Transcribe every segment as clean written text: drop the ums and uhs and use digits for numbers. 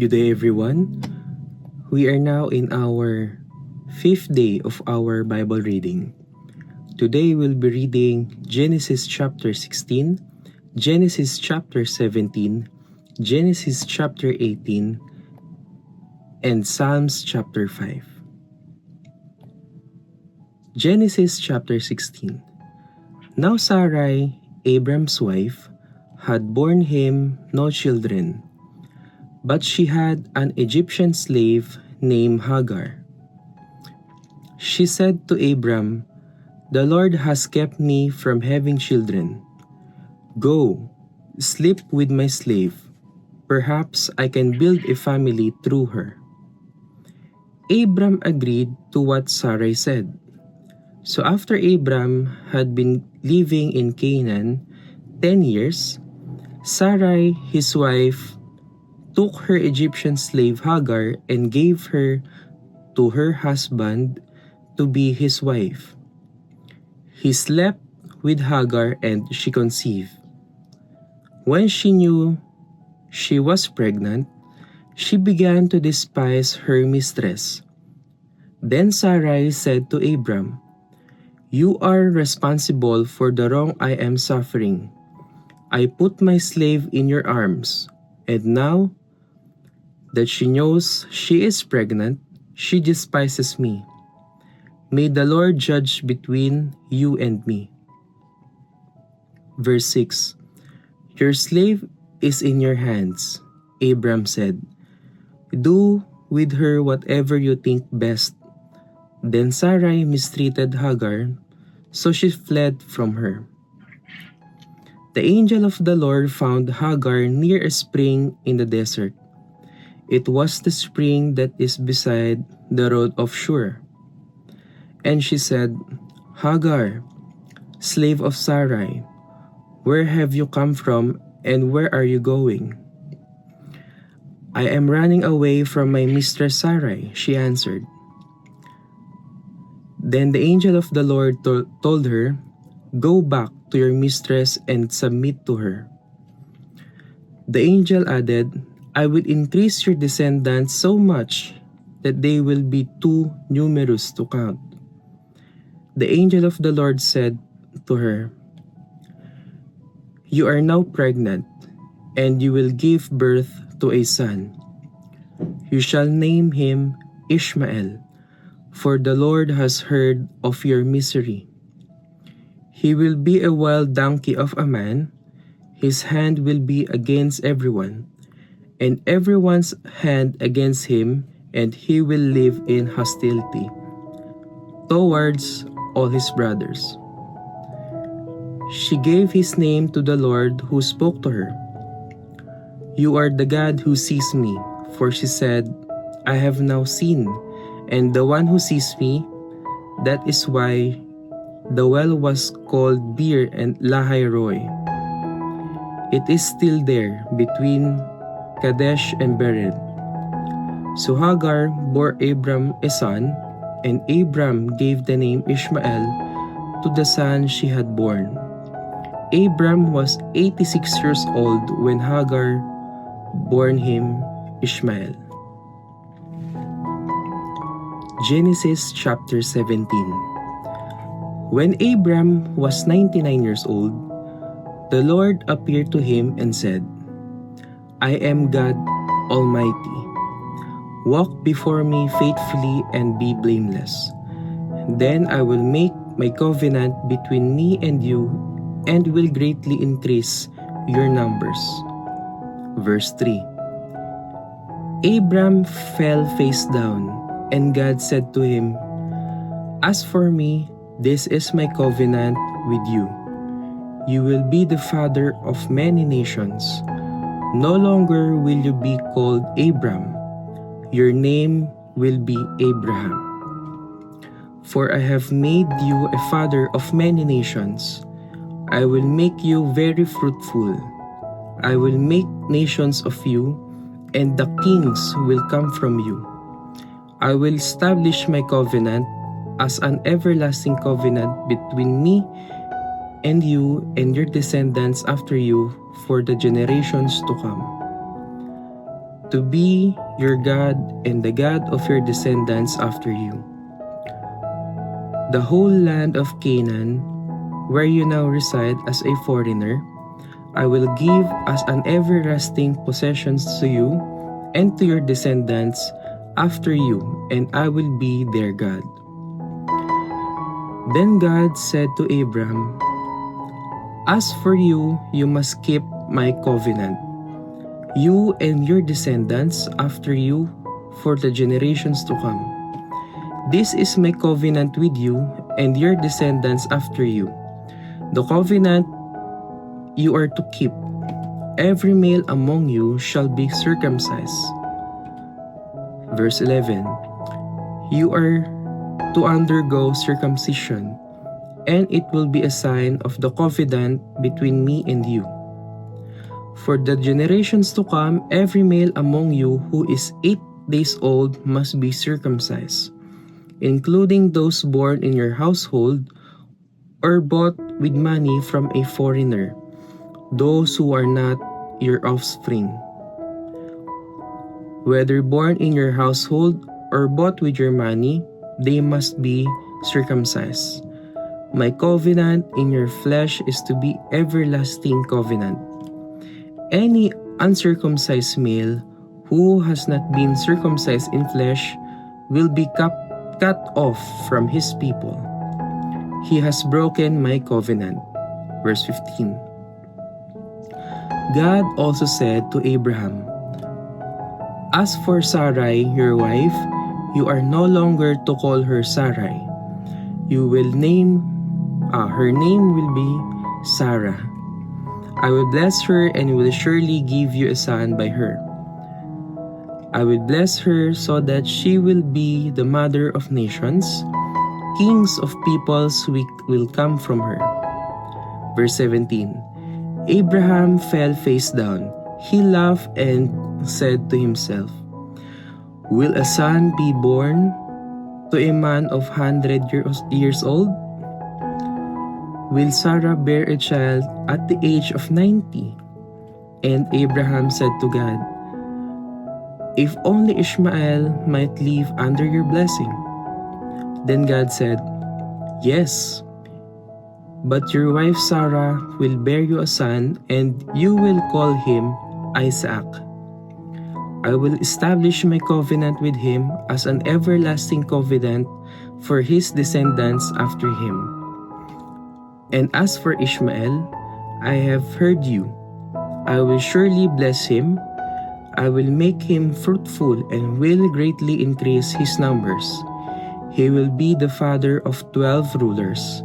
Good day, everyone. We are now in our fifth day of our Bible reading. Today we'll be reading Genesis chapter 16, Genesis chapter 17, Genesis chapter 18, and Psalms chapter 5. Genesis chapter 16. Now Sarai, Abram's wife, had borne him no children, but she had an Egyptian slave named Hagar. She said to Abram, "The Lord has kept me from having children. Go, sleep with my slave. Perhaps I can build a family through her." Abram agreed to what Sarai said. So after Abram had been living in Canaan 10 years, Sarai, his wife, took her Egyptian slave Hagar and gave her to her husband to be his wife. He slept with Hagar and she conceived. When she knew she was pregnant, she began to despise her mistress. Then Sarai said to Abram, "You are responsible for the wrong I am suffering. I put my slave in your arms, and now that she knows she is pregnant, she despises me. May the Lord judge between you and me." Verse 6. "Your slave is in your hands," Abram said. "Do with her whatever you think best." Then Sarai mistreated Hagar, so she fled from her. The angel of the Lord found Hagar near a spring in the desert. It was the spring that is beside the road of Shur. And she said, "Hagar, slave of Sarai, where have you come from and where are you going?" "I am running away from my mistress Sarai," she answered. Then the angel of the Lord told her, "Go back to your mistress and submit to her." The angel added, "I will increase your descendants so much that they will be too numerous to count." The angel of the Lord said to her, "You are now pregnant, and you will give birth to a son. You shall name him Ishmael, for the Lord has heard of your misery. He will be a wild donkey of a man. His hand will be against everyone, and everyone's hand against him, and he will live in hostility towards all his brothers." She gave his name to the Lord who spoke to her. "You are the God who sees me," for she said, "I have now seen, and the one who sees me." That is why the well was called Bir and Lahai Roi. It is still there between Kadesh and Bered. So Hagar bore Abram a son, and Abram gave the name Ishmael to the son she had born. Abram was 86 years old when Hagar bore him Ishmael. Genesis chapter 17. When Abram was 99 years old, the Lord appeared to him and said, "I am God Almighty. Walk before me faithfully and be blameless. Then I will make my covenant between me and you and will greatly increase your numbers." Verse 3. Abram fell face down, and God said to him, "As for me, this is my covenant with you. You will be the father of many nations. No longer will you be called Abram. Your name will be Abraham. For I have made you a father of many nations. I will make you very fruitful. I will make nations of you, and the kings will come from you. I will establish my covenant as an everlasting covenant between me and you and your descendants after you for the generations to come. to be your God and the God of your descendants after you. The whole land of Canaan, where you now reside as a foreigner, I will give as an everlasting possession to you and to your descendants after you, and I will be their God. Then God said to Abram, "As for you, you must keep my covenant, you and your descendants after you for the generations to come. This is my covenant with you and your descendants after you. The covenant you are to keep. Every male among you shall be circumcised." Verse 11. You are to undergo circumcision, and it will be a sign of the covenant between me and you. For the generations to come, every male among you who is 8 days old must be circumcised, including those born in your household or bought with money from a foreigner, those who are not your offspring. Whether born in your household or bought with your money, they must be circumcised. My covenant in your flesh is to be everlasting covenant. Any uncircumcised male who has not been circumcised in flesh will be cut off from his people. He has broken my covenant. Verse 15. God also said to Abraham, "As for Sarai, your wife, you are no longer to call her Sarai. Her name will be Sarah. I will bless her and will surely give you a son by her. I will bless her so that she will be the mother of nations. Kings of peoples will come from her." Verse 17. Abraham fell face down. He laughed and said to himself, "Will a son be born to a man of 100 years old? Will Sarah bear a child at the age of 90? And Abraham said to God, "If only Ishmael might live under your blessing." Then God said, "Yes, but your wife Sarah will bear you a son, and you will call him Isaac. I will establish my covenant with him as an everlasting covenant for his descendants after him. And as for Ishmael, I have heard you. I will surely bless him. I will make him fruitful and will greatly increase his numbers. He will be the father of 12 rulers,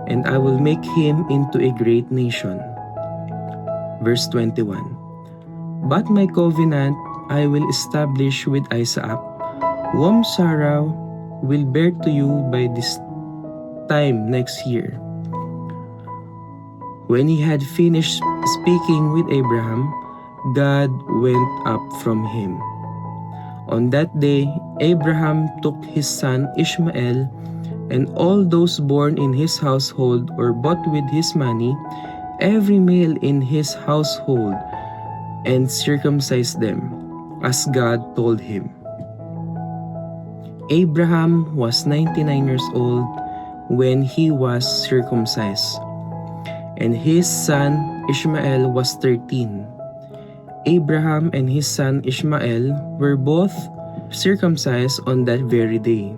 and I will make him into a great nation." Verse 21. But my covenant I will establish with Isaac, whom Sarah will bear to you by this time next year. When he had finished speaking with Abraham, God went up from him. On that day, Abraham took his son Ishmael and all those born in his household or bought with his money, every male in his household, and circumcised them, as God told him. Abraham was 99 years old when he was circumcised, and his son Ishmael was 13. Abraham and his son Ishmael were both circumcised on that very day,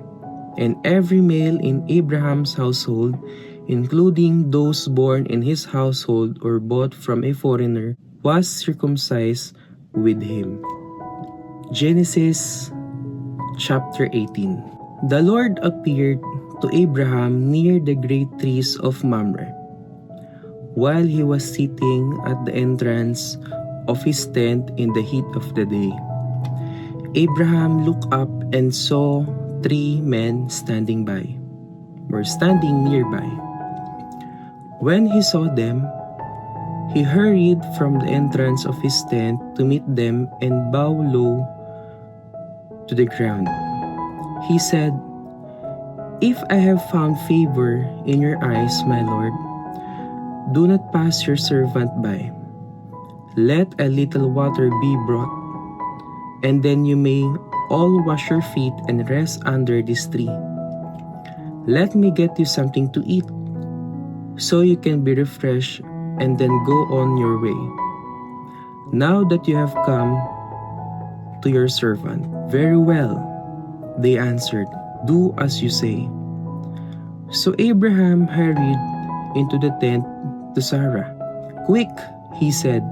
and every male in Abraham's household, including those born in his household or bought from a foreigner, was circumcised with him. Genesis chapter 18. The Lord appeared to Abraham near the great trees of Mamre, while he was sitting at the entrance of his tent in the heat of the day. Abraham looked up and saw 3 men standing nearby. When he saw them, he hurried from the entrance of his tent to meet them and bow low to the ground. He said, "If I have found favor in your eyes, my Lord, do not pass your servant by. Let a little water be brought. and then you may all wash your feet and rest under this tree. Let me get you something to eat, so you can be refreshed and then go on your way. Now that you have come to your servant." "Very well," they answered, "do as you say." So Abraham hurried into the tent to Sarah. "Quick," he said,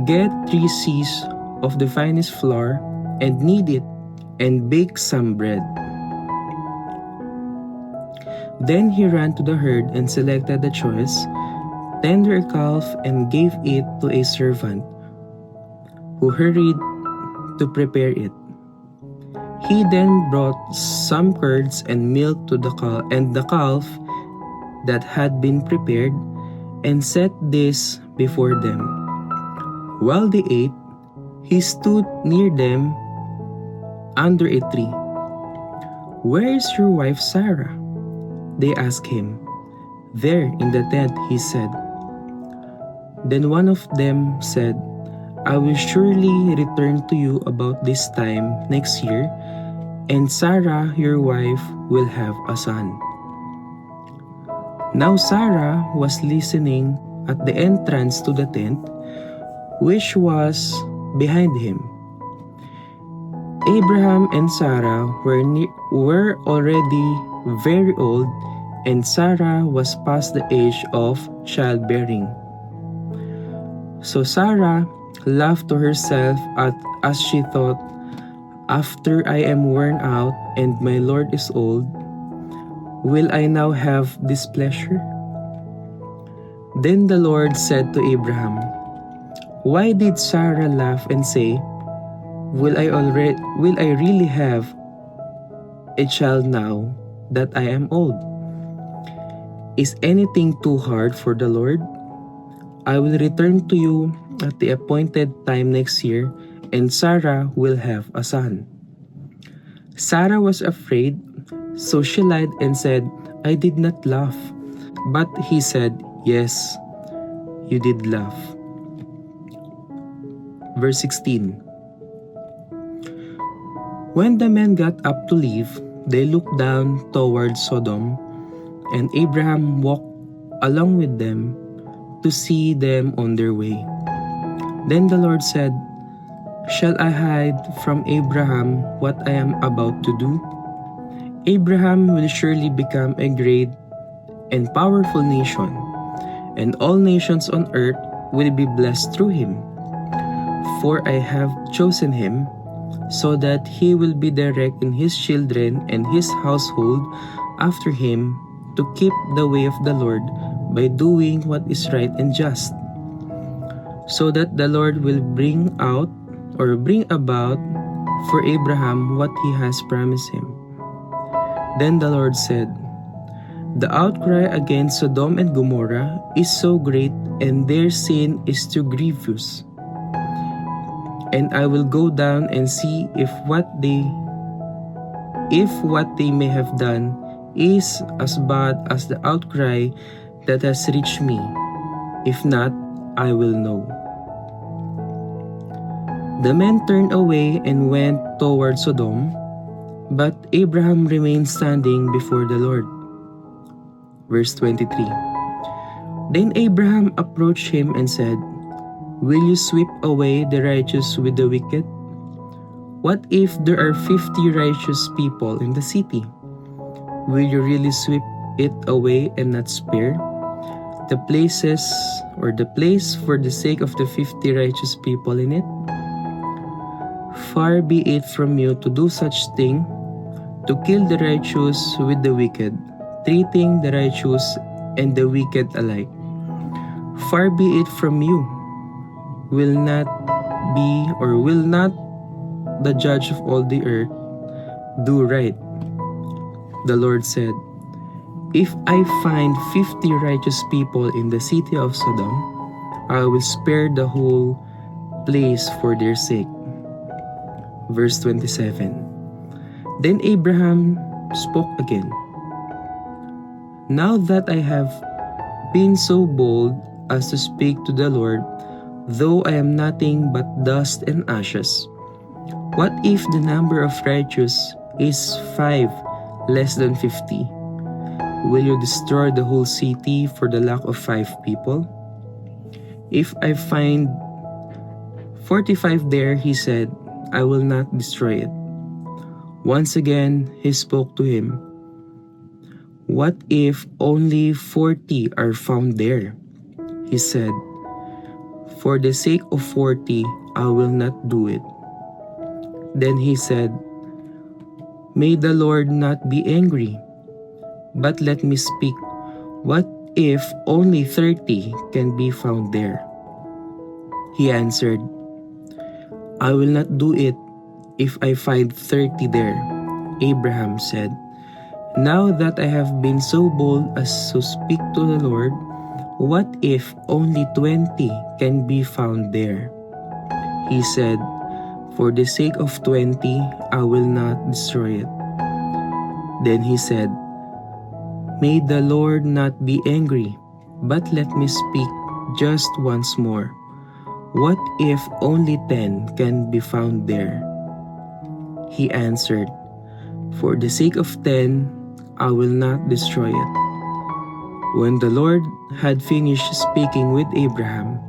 "get 3 seahs of the finest flour and knead it and bake some bread." Then he ran to the herd and selected the choice, tender calf and gave it to a servant who hurried to prepare it. He then brought some curds and milk to the calf that had been prepared and set this before them. While they ate, he stood near them under a tree. "Where is your wife Sarah?" they asked him. "There in the tent," he said. Then one of them said, "I will surely return to you about this time next year, and Sarah, your wife, will have a son." Now Sarah was listening at the entrance to the tent, which was behind him. Abraham and Sarah were already very old, and Sarah was past the age of childbearing. So Sarah laughed to herself as she thought, "After I am worn out and my Lord is old, will I now have displeasure?" Then the Lord said to Abraham, "Why did Sarah laugh and say, Will I really have a child now that I am old? Is anything too hard for the Lord? I will return to you at the appointed time next year, and Sarah will have a son." Sarah was afraid, so she lied and said, "I did not laugh." But he said, "Yes, you did laugh." Verse 16. When the men got up to leave, they looked down toward Sodom, and Abraham walked along with them to see them on their way. Then the Lord said, "Shall I hide from Abraham what I am about to do? Abraham will surely become a great and powerful nation, and all nations on earth will be blessed through him. For I have chosen him, so that he will be direct in his children and his household after him, to keep the way of the Lord by doing what is right and just, so that the Lord will bring about for Abraham what he has promised him." Then the Lord said, "The outcry against Sodom and Gomorrah is so great, and their sin is too grievous. And I will go down and see if what they may have done is as bad as the outcry that has reached me. If not, I will know." The men turned away and went toward Sodom, but Abraham remained standing before the Lord. Verse 23. Then Abraham approached him and said, "Will you sweep away the righteous with the wicked? What if there are 50 righteous people in the city? Will you really sweep it away and not spare the place for the sake of the 50 righteous people in it? Far be it from you to do such thing, to kill the righteous with the wicked, treating the righteous and the wicked alike. Far be it from you. Will not the judge of all the earth do right?" The Lord said, "If I find 50 righteous people in the city of Sodom, I will spare the whole place for their sake." Verse 27. Then Abraham spoke again, "Now that I have been so bold as to speak to the Lord, though I am nothing but dust and ashes, What if the number of righteous is 5 less than 50? Will you destroy the whole city for the lack of 5 people? If I find 45 there, he said, I will not destroy it. Once again, he spoke to him. What if only 40 are found there? He said, for the sake of 40, I will not do it. Then he said, may the Lord not be angry, but let me speak. What if only 30 can be found there? He answered, I will not do it if I find 30 there. Abraham said, now that I have been so bold as to speak to the Lord, what if only 20 can be found there? He said, for the sake of 20, I will not destroy it. Then he said, may the Lord not be angry, but let me speak just once more. What if only 10 can be found there? He answered, for the sake of 10, I will not destroy it. When the Lord had finished speaking with Abraham,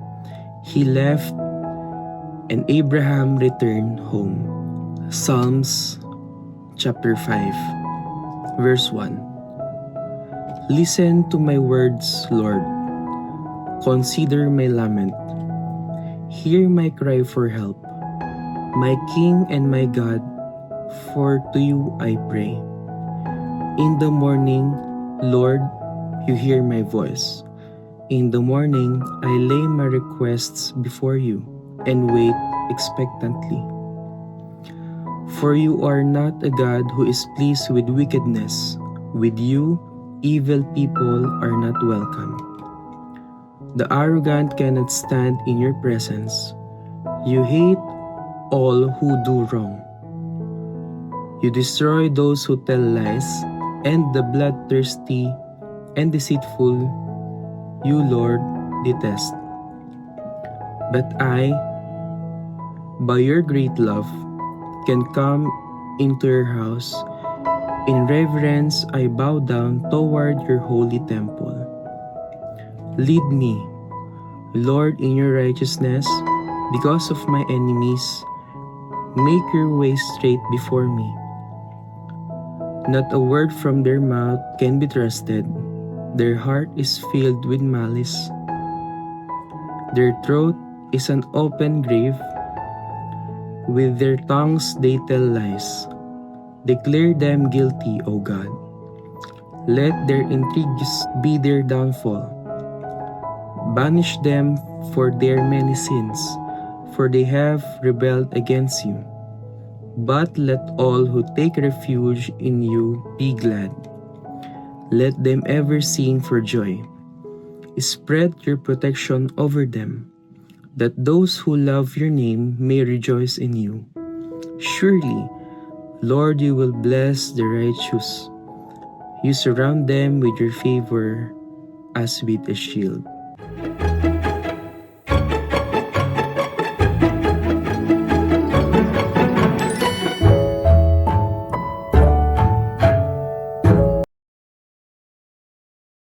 he left, and Abraham returned home. Psalms chapter 5, verse 1. Listen to my words, Lord. Consider my lament. Hear my cry for help. My King and my God, for to you I pray. In the morning, Lord, you hear my voice. In the morning, I lay my requests before you and wait expectantly. For you are not a God who is pleased with wickedness. With you, evil people are not welcome. The arrogant cannot stand in your presence. You hate all who do wrong. You destroy those who tell lies, and the bloodthirsty and deceitful you, Lord, detest. But I, by your great love, can come into your house. In reverence, I bow down toward your holy temple. Lead me, Lord, in your righteousness, because of my enemies. Make your way straight before me. Not a word from their mouth can be trusted. Their heart is filled with malice. Their throat is an open grave. With their tongues they tell lies. Declare them guilty, O God. Let their intrigues be their downfall. Banish them for their many sins, for they have rebelled against you. But let all who take refuge in you be glad. Let them ever sing for joy. Spread your protection over them, that those who love your name may rejoice in you. Surely, Lord, you will bless the righteous. You surround them with your favor as with a shield.